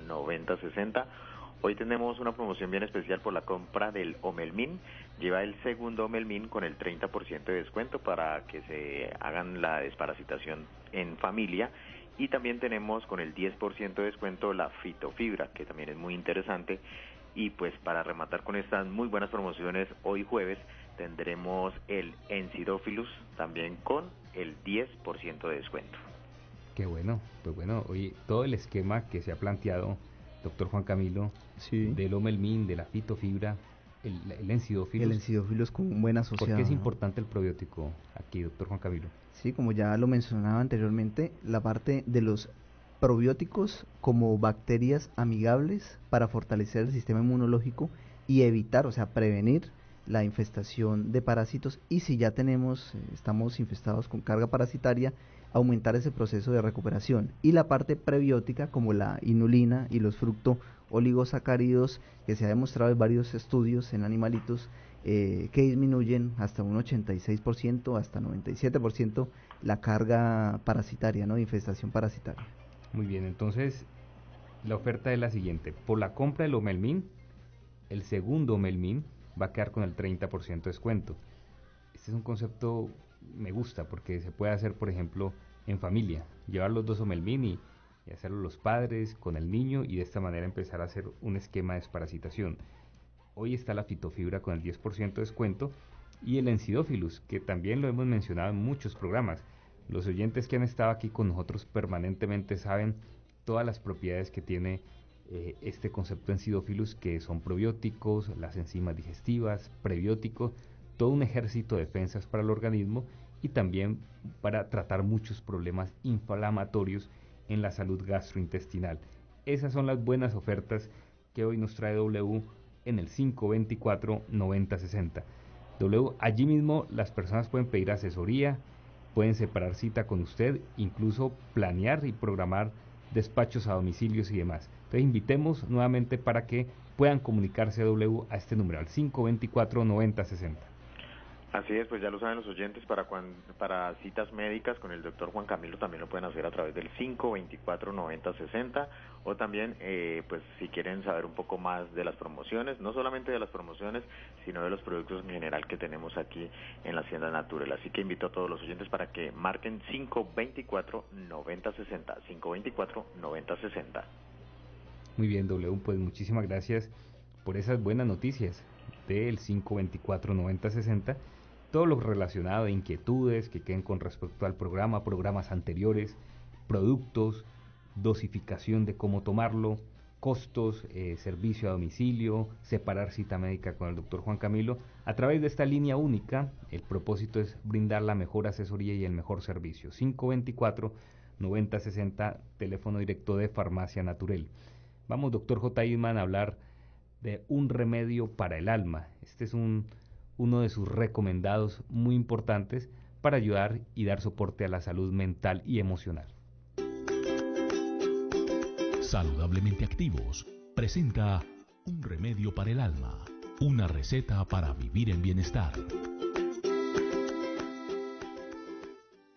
524-9060. Hoy tenemos una promoción bien especial por la compra del Omelmin. Lleva el segundo Omelmin con el 30% de descuento para que se hagan la desparasitación en familia. Y también tenemos con el 10% de descuento la fitofibra, que también es muy interesante. Y pues para rematar con estas muy buenas promociones, hoy jueves tendremos el Ensidophilus también con el 10% de descuento. Qué bueno, pues bueno, oye, todo el esquema que se ha planteado, doctor Juan Camilo, sí, del Omelmin, de la fitofibra, el Ensidophilus. El Ensidophilus con un buen asociado. ¿Por qué es importante el probiótico aquí, doctor Juan Camilo? Sí, como ya lo mencionaba anteriormente, la parte de los probióticos como bacterias amigables para fortalecer el sistema inmunológico y evitar, o sea, prevenir la infestación de parásitos, y si ya estamos infestados con carga parasitaria, aumentar ese proceso de recuperación. Y la parte prebiótica como la inulina y los fructooligosacáridos, que se ha demostrado en varios estudios en animalitos que disminuyen hasta un 86%, hasta 97% la carga parasitaria, ¿no? Infestación parasitaria. Muy bien, entonces la oferta es la siguiente: por la compra del Omelmin, el segundo Omelmin va a quedar con el 30% de descuento. Este es un concepto, me gusta, porque se puede hacer, por ejemplo, en familia, llevar los dos Omelmin y hacerlo los padres con el niño, y de esta manera empezar a hacer un esquema de desparasitación. Hoy está la fitofibra con el 10% de descuento y el Ensidophilus, que también lo hemos mencionado en muchos programas. Los oyentes que han estado aquí con nosotros permanentemente saben todas las propiedades que tiene este concepto Ensidophilus, que son probióticos, las enzimas digestivas, prebióticos, todo un ejército de defensas para el organismo, y también para tratar muchos problemas inflamatorios en la salud gastrointestinal. Esas son las buenas ofertas que hoy nos trae W en el 524-9060. W, allí mismo las personas pueden pedir asesoría, pueden separar cita con usted, incluso planear y programar despachos a domicilios y demás. Entonces invitemos nuevamente para que puedan comunicarse a este número, al 524-9060. Así es, pues ya lo saben los oyentes, para citas médicas con el doctor Juan Camilo también lo pueden hacer a través del 524-9060, o también pues si quieren saber un poco más de las promociones, no solamente de las promociones, sino de los productos en general que tenemos aquí en la Hacienda Naturel. Así que invito a todos los oyentes para que marquen 524-9060, 524-9060. Muy bien, pues muchísimas gracias por esas buenas noticias del 524-9060. Todo lo relacionado a inquietudes que queden con respecto al programa, programas anteriores, productos, dosificación de cómo tomarlo, costos, servicio a domicilio, separar cita médica con el doctor Juan Camilo. A través de esta línea única, el propósito es brindar la mejor asesoría y el mejor servicio. 524-9060, teléfono directo de Farmacia Naturel. Vamos, doctor J. Eidman, a hablar de un remedio para el alma. Este es uno de sus recomendados muy importantes para ayudar y dar soporte a la salud mental y emocional. Saludablemente Activos presenta un remedio para el alma, una receta para vivir en bienestar.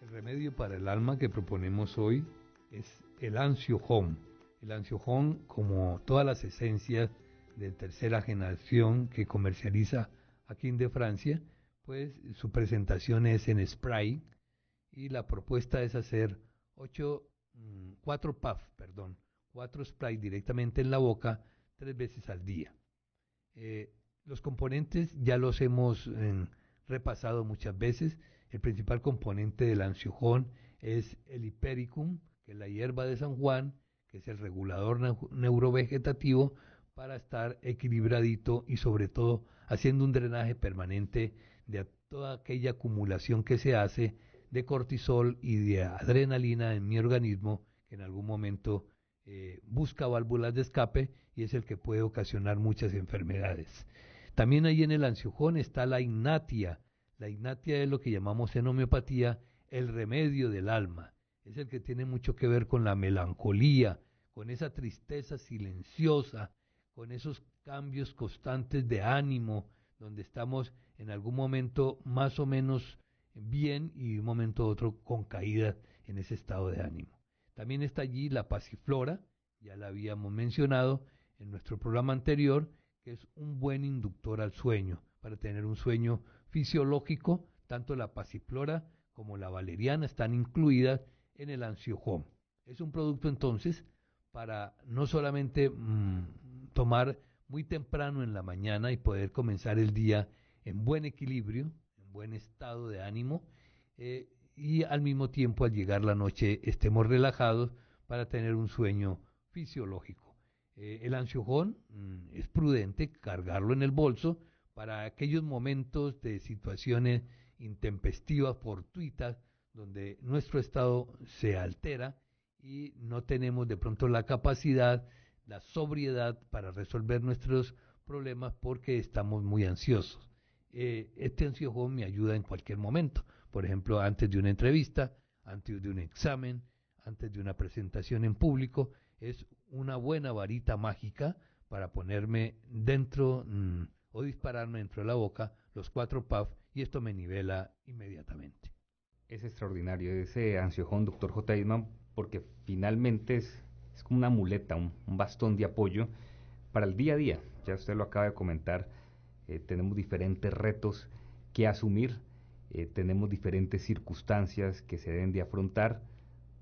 El remedio para el alma que proponemos hoy es el ansiojón. El ansiojón, como todas las esencias de tercera generación que comercializa Aquin de Francia, pues su presentación es en spray y la propuesta es hacer 4 spray directamente en la boca 3 veces al día. Los componentes ya los hemos repasado muchas veces. El principal componente del ansiojón es el hipericum, que es la hierba de San Juan, que es el regulador neurovegetativo para estar equilibradito y sobre todo haciendo un drenaje permanente de toda aquella acumulación que se hace de cortisol y de adrenalina en mi organismo, que en algún momento busca válvulas de escape y es el que puede ocasionar muchas enfermedades. También ahí en el ansiojón está la ignatia. La ignatia es lo que llamamos en homeopatía el remedio del alma. Es el que tiene mucho que ver con la melancolía, con esa tristeza silenciosa, con esos cambios constantes de ánimo, donde estamos en algún momento más o menos bien y un momento otro con caída en ese estado de ánimo. También está allí la pasiflora, ya la habíamos mencionado en nuestro programa anterior, que es un buen inductor al sueño, para tener un sueño fisiológico. Tanto la pasiflora como la valeriana están incluidas en el ansiojón. Es un producto entonces para no solamente tomar muy temprano en la mañana y poder comenzar el día en buen equilibrio, en buen estado de ánimo, y al mismo tiempo al llegar la noche estemos relajados para tener un sueño fisiológico. El ansiojón es prudente cargarlo en el bolso para aquellos momentos de situaciones intempestivas, fortuitas, donde nuestro estado se altera y no tenemos de pronto la capacidad, la sobriedad para resolver nuestros problemas porque estamos muy ansiosos. Este ansiojón me ayuda en cualquier momento, por ejemplo, antes de una entrevista, antes de un examen, antes de una presentación en público. Es una buena varita mágica para ponerme dentro o dispararme dentro de la boca los 4 puffs y esto me nivela inmediatamente. Es extraordinario ese ansiojón, doctor J. Eidman, porque finalmente es como una muleta, un bastón de apoyo para el día a día. Ya usted lo acaba de comentar, tenemos diferentes retos que asumir, tenemos diferentes circunstancias que se deben de afrontar.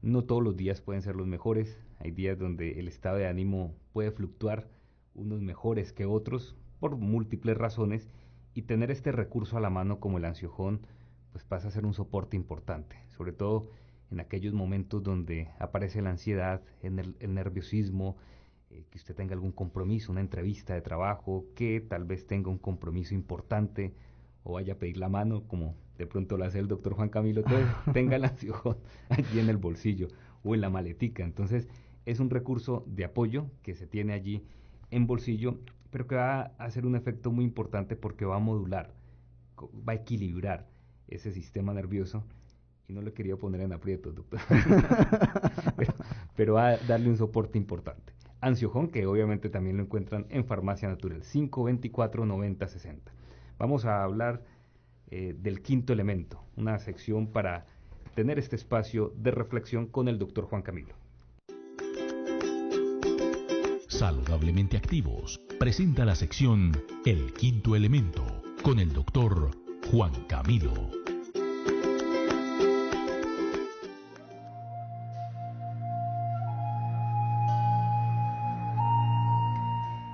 No todos los días pueden ser los mejores, hay días donde el estado de ánimo puede fluctuar, unos mejores que otros, por múltiples razones, y tener este recurso a la mano como el ansiojón, pues pasa a ser un soporte importante, sobre todo en aquellos momentos donde aparece la ansiedad, el nerviosismo, que usted tenga algún compromiso, una entrevista de trabajo, que tal vez tenga un compromiso importante o vaya a pedir la mano, como de pronto lo hace el doctor Juan Camilo, entonces tenga el ansiojón allí en el bolsillo o en la maletica. Entonces es un recurso de apoyo que se tiene allí en bolsillo, pero que va a hacer un efecto muy importante porque va a modular, va a equilibrar ese sistema nervioso y no le quería poner en aprietos, doctor, pero va a darle un soporte importante. Ansiojón, que obviamente también lo encuentran en Farmacia Natural, 524-9060. Vamos a hablar del quinto elemento, una sección para tener este espacio de reflexión con el doctor Juan Camilo. Saludablemente Activos presenta la sección El Quinto Elemento con el doctor Juan Camilo.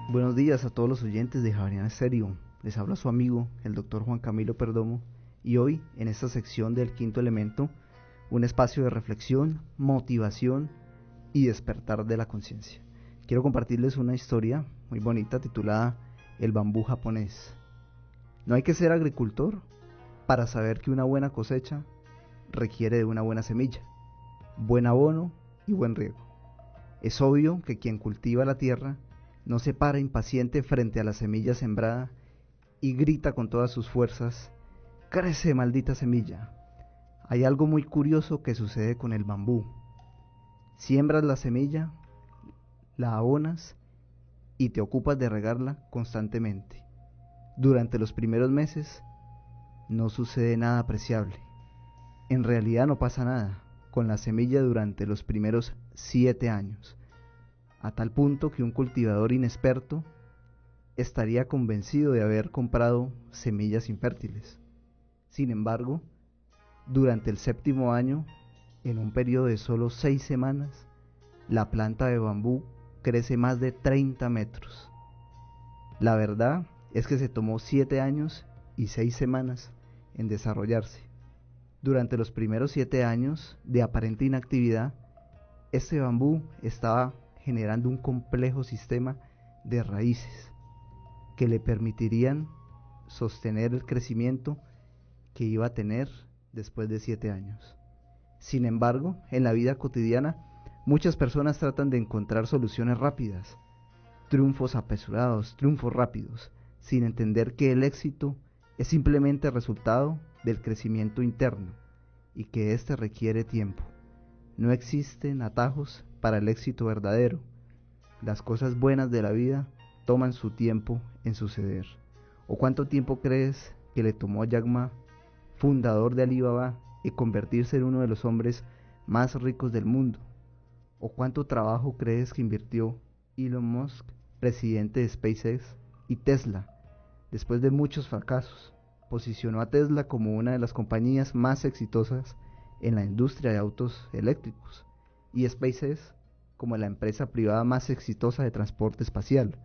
Buenos días a todos los oyentes de Javeriana Estéreo. Les habla su amigo, el doctor Juan Camilo Perdomo, y hoy, en esta sección del quinto elemento, un espacio de reflexión, motivación y despertar de la conciencia. Quiero compartirles una historia muy bonita titulada El bambú japonés. No hay que ser agricultor para saber que una buena cosecha requiere de una buena semilla, buen abono y buen riego. Es obvio que quien cultiva la tierra no se para impaciente frente a la semilla sembrada y grita con todas sus fuerzas: ¡crece, maldita semilla! Hay algo muy curioso que sucede con el bambú. Siembras la semilla, la abonas y te ocupas de regarla constantemente. Durante los primeros meses no sucede nada apreciable. En realidad no pasa nada con la semilla durante los primeros 7 años, a tal punto que un cultivador inexperto estaría convencido de haber comprado semillas infértiles. Sin embargo, durante el 7º año, en un periodo de solo 6 semanas, la planta de bambú crece más de 30 metros. La verdad es que se tomó 7 años y 6 semanas en desarrollarse. Durante los primeros 7 años de aparente inactividad, este bambú estaba generando un complejo sistema de raíces que le permitirían sostener el crecimiento que iba a tener después de 7 años. Sin embargo, en la vida cotidiana, muchas personas tratan de encontrar soluciones rápidas, triunfos apresurados, triunfos rápidos, sin entender que el éxito es simplemente resultado del crecimiento interno y que éste requiere tiempo. No existen atajos para el éxito verdadero. Las cosas buenas de la vida toman su tiempo en suceder. ¿O cuánto tiempo crees que le tomó a Jack Ma, fundador de Alibaba, y convertirse en uno de los hombres más ricos del mundo? ¿O cuánto trabajo crees que invirtió Elon Musk, presidente de SpaceX, y Tesla? Después de muchos fracasos, posicionó a Tesla como una de las compañías más exitosas en la industria de autos eléctricos, y SpaceX como la empresa privada más exitosa de transporte espacial,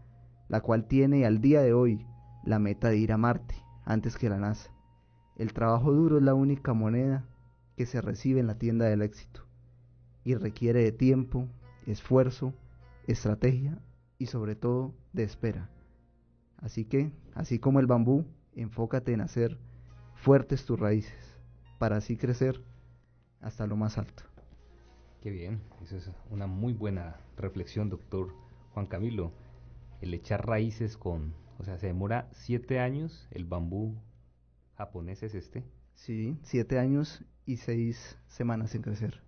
la cual tiene al día de hoy la meta de ir a Marte antes que la NASA. El trabajo duro es la única moneda que se recibe en la tienda del éxito, y requiere de tiempo, esfuerzo, estrategia y sobre todo de espera. Así que, así como el bambú, enfócate en hacer fuertes tus raíces, para así crecer hasta lo más alto. Qué bien, eso es una muy buena reflexión, doctor Juan Camilo. El echar raíces o sea, se demora 7 años, el bambú japonés es este. Sí, 7 años y 6 semanas en crecer.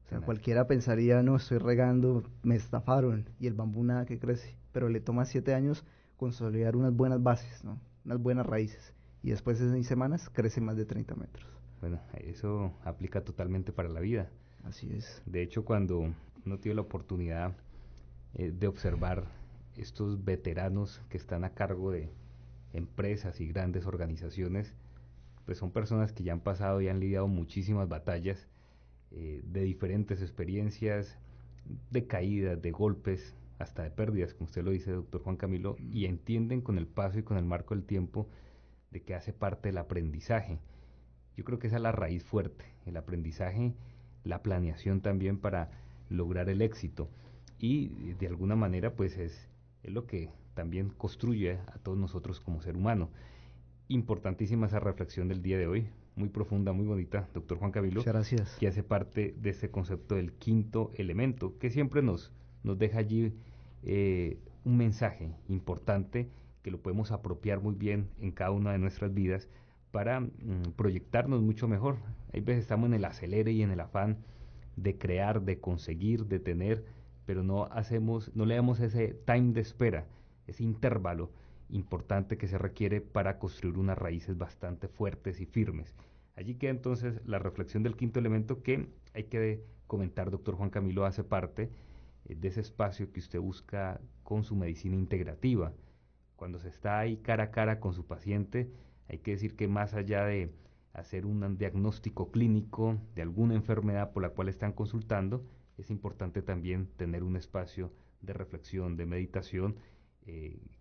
O sea, cualquiera pensaría, no, estoy regando, me estafaron, y el bambú nada que crece. Pero le toma 7 años consolidar unas buenas bases, ¿no? Unas buenas raíces. Y después de 6 semanas crece más de 30 metros. Bueno, eso aplica totalmente para la vida. Así es. De hecho, cuando uno tiene la oportunidad de observar estos veteranos que están a cargo de empresas y grandes organizaciones, pues son personas que ya han pasado y han lidiado muchísimas batallas, de diferentes experiencias, de caídas, de golpes, hasta de pérdidas, como usted lo dice, doctor Juan Camilo, y entienden con el paso y con el marco del tiempo de que hace parte del aprendizaje. Yo creo que esa es la raíz fuerte, el aprendizaje, la planeación también para lograr el éxito, y de alguna manera pues es lo que también construye a todos nosotros como ser humano. Importantísima esa reflexión del día de hoy, muy profunda, muy bonita, doctor Juan Camilo. Muchas gracias. Que hace parte de este concepto del quinto elemento, que siempre nos deja allí un mensaje importante que lo podemos apropiar muy bien en cada una de nuestras vidas para proyectarnos mucho mejor Hay veces estamos en el acelere y en el afán de crear, de conseguir, de tener, pero no le damos ese time de espera, ese intervalo importante que se requiere para construir unas raíces bastante fuertes y firmes. Allí queda entonces la reflexión del quinto elemento que hay que comentar, doctor Juan Camilo, hace parte de ese espacio que usted busca con su medicina integrativa. Cuando se está ahí cara a cara con su paciente, hay que decir que más allá de hacer un diagnóstico clínico de alguna enfermedad por la cual están consultando, es importante también tener un espacio de reflexión, de meditación,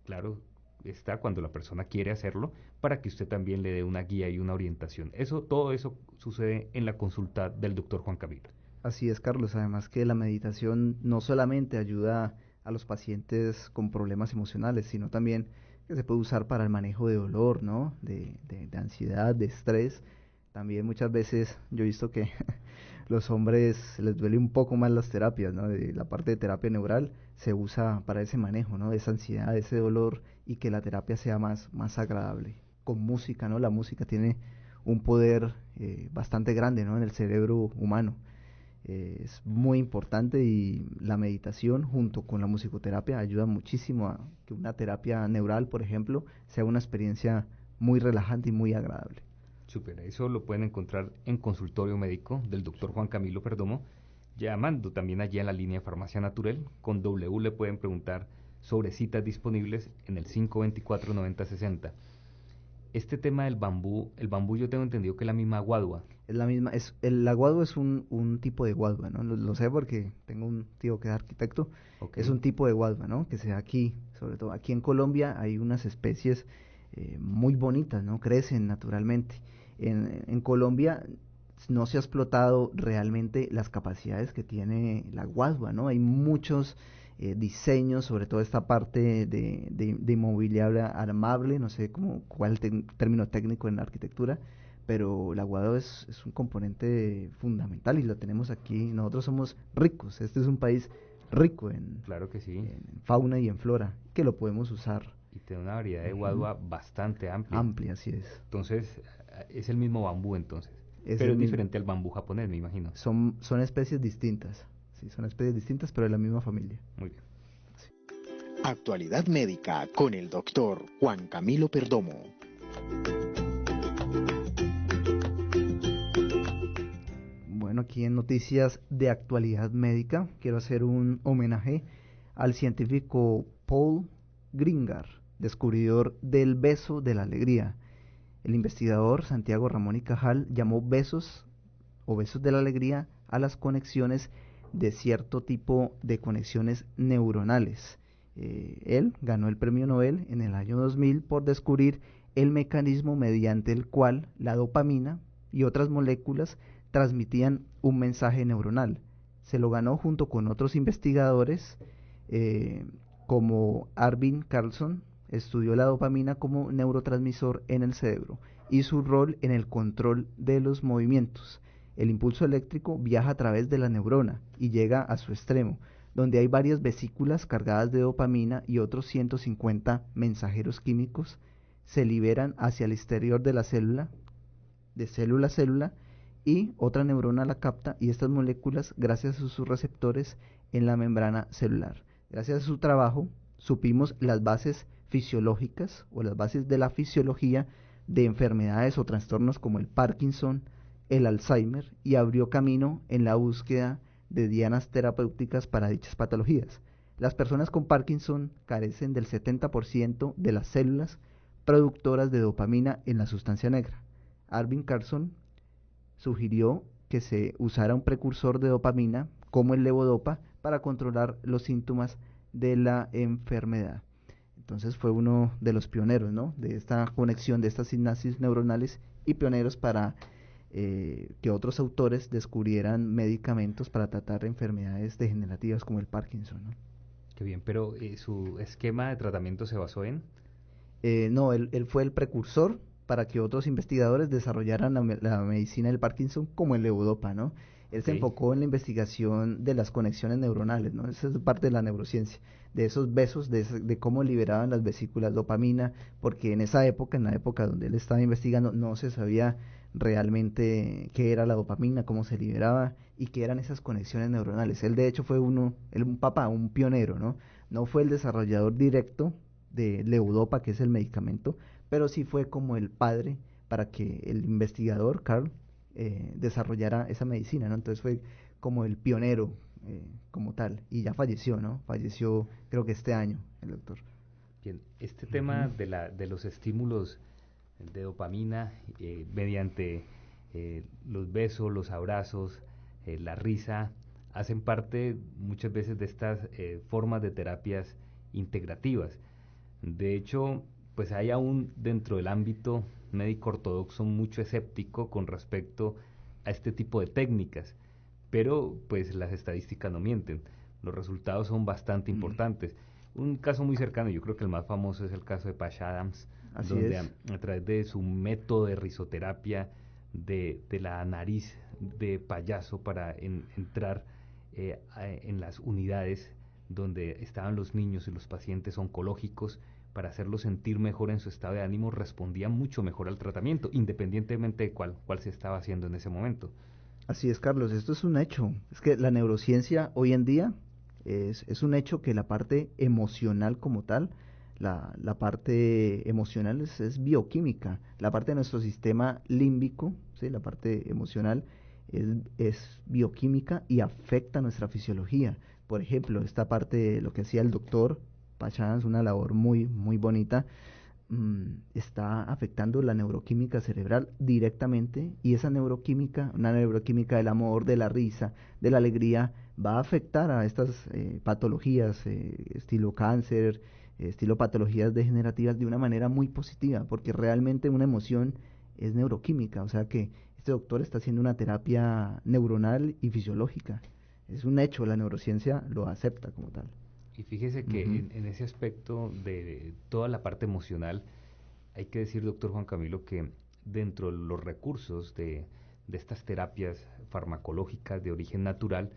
claro está, cuando la persona quiere hacerlo, para que usted también le dé una guía y una orientación. Todo eso sucede en la consulta del doctor Juan Camilo. Así es, Carlos. Además que la meditación no solamente ayuda a los pacientes con problemas emocionales, sino también que se puede usar para el manejo de dolor, ¿no? De ansiedad, de estrés. También muchas veces yo he visto que los hombres les duele un poco más las terapias, ¿no? De la parte de terapia neural se usa para ese manejo, ¿no? De esa ansiedad, de ese dolor, y que la terapia sea más agradable. Con música, ¿no? La música tiene un poder bastante grande, ¿no? En el cerebro humano. Es muy importante, y la meditación junto con la musicoterapia ayuda muchísimo a que una terapia neural, por ejemplo, sea una experiencia muy relajante y muy agradable. Súper, eso lo pueden encontrar en consultorio médico del doctor Juan Camilo Perdomo, llamando también allí a la línea de Farmacia Natural. Con W le pueden preguntar sobre citas disponibles en el 524-9060. Este tema del bambú, el bambú yo tengo entendido que es la misma guadua. Es la misma, la guadua es un tipo de guadua, ¿no? Lo sé porque tengo un tío que es arquitecto. Okay. Es un tipo de guadua, ¿no? Que se da aquí, sobre todo aquí en Colombia hay unas especies muy bonitas, ¿no? Crecen naturalmente. En Colombia no se ha explotado realmente las capacidades que tiene la guadua, ¿no? Hay muchos diseños, sobre todo esta parte de inmobiliaria armable, no sé cuál es el término técnico en la arquitectura, pero la guadua es un componente fundamental y lo tenemos aquí. Nosotros somos ricos, este es un país rico claro que sí, en fauna y en flora, que lo podemos usar. Y tiene una variedad de guadua bastante amplia. Amplia, así es. Entonces, es el mismo bambú entonces, pero es diferente al bambú japonés, me imagino. Son especies distintas, sí, son especies distintas, pero de la misma familia. Muy bien. Sí. Actualidad médica con el doctor Juan Camilo Perdomo. Bueno, aquí en noticias de actualidad médica quiero hacer un homenaje al científico Paul Gringar, descubridor del beso de la alegría. El investigador Santiago Ramón y Cajal llamó besos o besos de la alegría a las conexiones de cierto tipo de conexiones neuronales. Él ganó el premio Nobel en el año 2000 por descubrir el mecanismo mediante el cual la dopamina y otras moléculas transmitían un mensaje neuronal. Se lo ganó junto con otros investigadores como Arvin Carlson. Estudió la dopamina como neurotransmisor en el cerebro y su rol en el control de los movimientos. El impulso eléctrico viaja a través de la neurona y llega a su extremo, donde hay varias vesículas cargadas de dopamina y otros 150 mensajeros químicos se liberan hacia el exterior de la célula, de célula a célula, y otra neurona la capta, y estas moléculas, gracias a sus receptores en la membrana celular. Gracias a su trabajo, supimos las bases fisiológicas o las bases de la fisiología de enfermedades o trastornos como el Parkinson, el Alzheimer, y abrió camino en la búsqueda de dianas terapéuticas para dichas patologías. Las personas con Parkinson carecen del 70% de las células productoras de dopamina en la sustancia negra. Arvin Carlson sugirió que se usara un precursor de dopamina como el levodopa para controlar los síntomas de la enfermedad. Entonces fue uno de los pioneros, ¿no?, de esta conexión, de estas sinapsis neuronales, y pioneros para que otros autores descubrieran medicamentos para tratar enfermedades degenerativas como el Parkinson, ¿no? Qué bien, pero ¿su esquema de tratamiento se basó en? No, él fue el precursor para que otros investigadores desarrollaran la medicina del Parkinson como el levodopa, ¿no? Él se enfocó en la investigación de las conexiones neuronales, ¿no? Esa es parte de la neurociencia, de esos besos, de cómo liberaban las vesículas dopamina, porque en esa época, en la época donde él estaba investigando, no se sabía realmente qué era la dopamina, cómo se liberaba y qué eran esas conexiones neuronales. Él de hecho fue un papá, un pionero, ¿no? No fue el desarrollador directo de Levodopa, que es el medicamento, pero sí fue como el padre para que el investigador, Carl, desarrollara esa medicina, ¿no? Entonces fue como el pionero como tal, y ya falleció, ¿no? Falleció creo que este año el doctor. Bien, este tema de los estímulos de dopamina mediante los besos, los abrazos, la risa, hacen parte muchas veces de estas formas de terapias integrativas. De hecho, pues hay aún dentro del ámbito médico ortodoxo mucho escéptico con respecto a este tipo de técnicas, pero pues las estadísticas no mienten, los resultados son bastante importantes. Un caso muy cercano, yo creo que el más famoso es el caso de Patch Adams, Así donde es. a través de su método de risoterapia de la nariz de payaso para entrar en las unidades donde estaban los niños y los pacientes oncológicos, para hacerlos sentir mejor en su estado de ánimo, respondían mucho mejor al tratamiento, independientemente de cuál se estaba haciendo en ese momento. Así es, Carlos, esto es un hecho. Es que la neurociencia hoy en día es un hecho que la parte emocional como tal, la parte emocional es bioquímica. La parte de nuestro sistema límbico, ¿sí? La parte emocional es bioquímica y afecta nuestra fisiología. Por ejemplo, esta parte, lo que hacía el doctor Pachán, es una labor muy, muy bonita, está afectando la neuroquímica cerebral directamente, y esa neuroquímica, una neuroquímica del amor, de la risa, de la alegría, va a afectar a estas patologías, estilo cáncer, estilo patologías degenerativas, de una manera muy positiva, porque realmente una emoción es neuroquímica. O sea que este doctor está haciendo una terapia neuronal y fisiológica. Es un hecho, la neurociencia lo acepta como tal. Y fíjese que en ese aspecto de toda la parte emocional, hay que decir, doctor Juan Camilo, que dentro de los recursos de estas terapias farmacológicas de origen natural,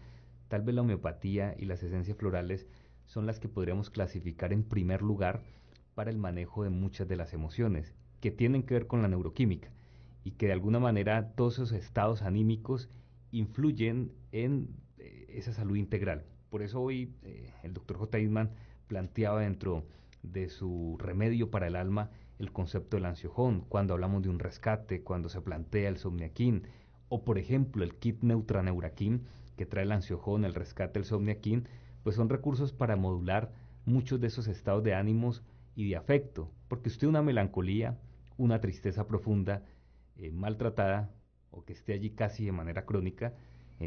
tal vez la homeopatía y las esencias florales son las que podríamos clasificar en primer lugar para el manejo de muchas de las emociones, que tienen que ver con la neuroquímica, y que de alguna manera todos esos estados anímicos influyen en esa salud integral. Por eso hoy el doctor J. Eastman planteaba dentro de su remedio para el alma el concepto del ansiojón, cuando hablamos de un rescate, cuando se plantea el somniaquín, o por ejemplo el kit Neutraneuraquín, que trae el ansiojón, el rescate, el somniaquín, pues son recursos para modular muchos de esos estados de ánimos y de afecto, porque usted una melancolía, una tristeza profunda, maltratada, o que esté allí casi de manera crónica,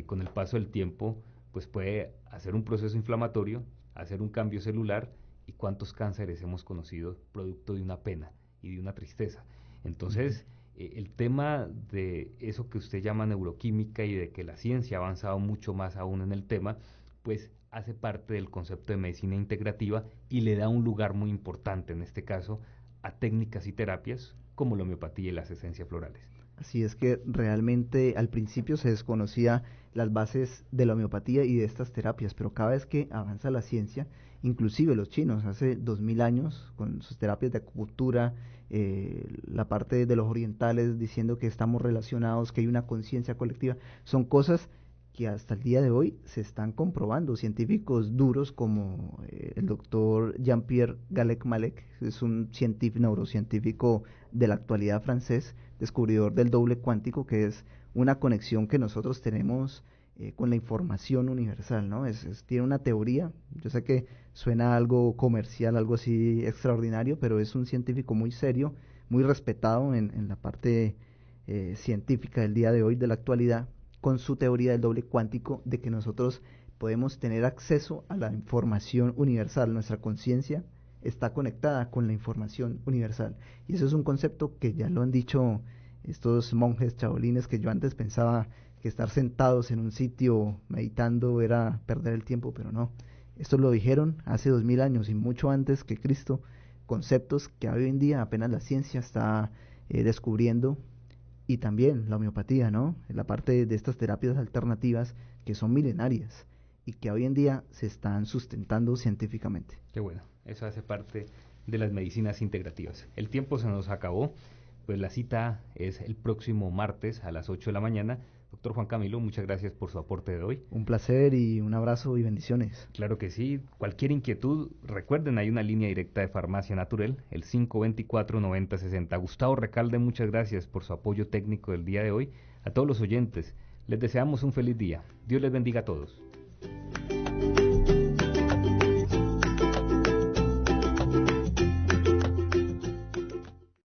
con el paso del tiempo, pues puede hacer un proceso inflamatorio, hacer un cambio celular, y cuántos cánceres hemos conocido producto de una pena y de una tristeza. Entonces, el tema de eso que usted llama neuroquímica y de que la ciencia ha avanzado mucho más aún en el tema, pues hace parte del concepto de medicina integrativa y le da un lugar muy importante, en este caso, a técnicas y terapias como la homeopatía y las esencias florales. Así es que realmente al principio se desconocía las bases de la homeopatía y de estas terapias, pero cada vez que avanza la ciencia, inclusive los chinos hace 2000 años con sus terapias de acupuntura, la parte de los orientales diciendo que estamos relacionados, que hay una conciencia colectiva, son cosas que hasta el día de hoy se están comprobando. Científicos duros como el doctor Jean-Pierre Galec-Malec, es un neurocientífico de la actualidad francés, descubridor del doble cuántico, que es una conexión que nosotros tenemos con la información universal, ¿no? Tiene una teoría, yo sé que suena algo comercial, algo así extraordinario, pero es un científico muy serio, muy respetado en la parte científica del día de hoy, de la actualidad, con su teoría del doble cuántico, de que nosotros podemos tener acceso a la información universal. Nuestra conciencia está conectada con la información universal, y eso es un concepto que ya lo han dicho estos monjes chabolines, que yo antes pensaba que estar sentados en un sitio meditando era perder el tiempo, pero no, esto lo dijeron hace 2000 años y mucho antes que Cristo, conceptos que hoy en día apenas la ciencia está descubriendo. Y también la homeopatía, ¿no? La parte de estas terapias alternativas que son milenarias y que hoy en día se están sustentando científicamente. Qué bueno, eso hace parte de las medicinas integrativas. El tiempo se nos acabó, pues la cita es el próximo martes a las 8 de la mañana. Doctor Juan Camilo, muchas gracias por su aporte de hoy. Un placer y un abrazo y bendiciones. Claro que sí. Cualquier inquietud, recuerden, hay una línea directa de Farmacia Natural, el 524-9060. Gustavo Recalde, muchas gracias por su apoyo técnico del día de hoy. A todos los oyentes, les deseamos un feliz día. Dios les bendiga a todos.